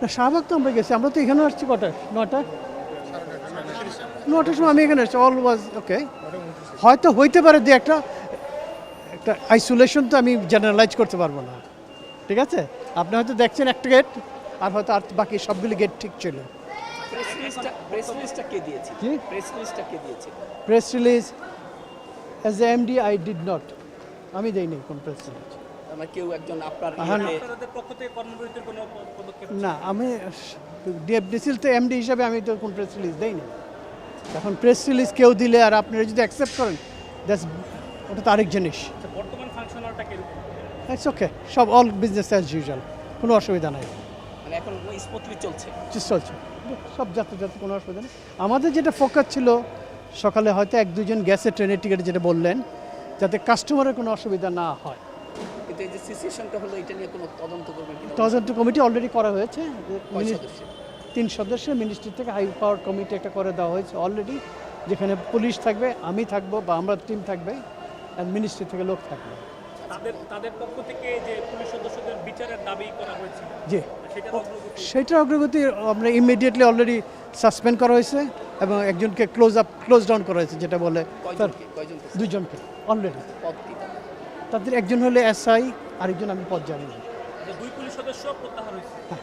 না শাহবাগ তো আমরা গেছি, আমরা তো এখানে আসছি কটায়, 9টায়, 9টার সময় আমি এখানে আসছি, অল ওয়াজ ওকে। হয়তো হইতে পারে যে একটা একটা আইসোলেশন, তো আমি জেনারেলাইজ করতে পারবো না, ঠিক আছে। আপনি হয়তো দেখছেন একটা গেট, আর হয়তো আর বাকি সবগুলি গেট ঠিক ছিল। কি press release as a MD I did not, আমি দেইনি কোন প্রেস রিলিজ। কেউ একজন আপনার আপনাদের পক্ষ থেকে কর্মবিরতির কোনো পদক্ষেপ? না, আমি ডিএফডিসির তো এমডি হিসাবে আমি তো কোন প্রেস রিলিজ দেইনি। এখন প্রেস রিলিজ কেউ দিলে আর আপনারা যদি অ্যাকসেপ্ট করেন, দ্যাটস, ওটা তো আরেক জিনিস। বর্তমান ফাংশনালটা কিরকম? ইটস ওকে, সব অল বিজনেস অ্যাজ ইউজুয়াল, কোনো অসুবিধা নাই, মানে এখন স্মুথলি চলছে? চলছে সব যাতে যাতে কোনো অসুবিধা নেই। আমাদের যেটা ফোকাস ছিল সকালে হয়তো 1-2 জন গ্যাসের ট্রেনের টিকিট যেটা বললেন, যাতে কাস্টমারের কোনো অসুবিধা না হয়। কিন্তু এই যে সিচুয়েশনটা হলো, এটা নিয়ে কোনো তদন্ত করবেন কিনা? তদন্ত কমিটি অলরেডি করা হয়েছে, কয় সদস্যের? 3 সদস্যের মিনিস্ট্রি থেকে হাই পাওয়ার কমিটি একটা করে দেওয়া হয়েছে অলরেডি, যেখানে পুলিশ থাকবে, আমি থাকবো বা আমরা টিম থাকবে, আর মিনিস্ট্রি থেকে লোক থাকবে। তাদের পক্ষ থেকে যে পুলিশ সদস্যদের বিচারের দাবি করা হয়েছে, জি, সেটার অগ্রগতি আমরা ইমিডিয়েটলি অলরেডি সাসপেন্ড করা হয়েছে, এবং একজনকে ক্লোজ ডাউন করা হয়েছে, যেটা বলে তার কয়জনকে? 2জনকে অলরেডি। পদ কি তাদের? তাদের একজন হলে এসআই, আরেকজন আমি পদ জানি না। দুই পুলিশ সদস্য প্রত্যাহার হয়েছে। হ্যাঁ।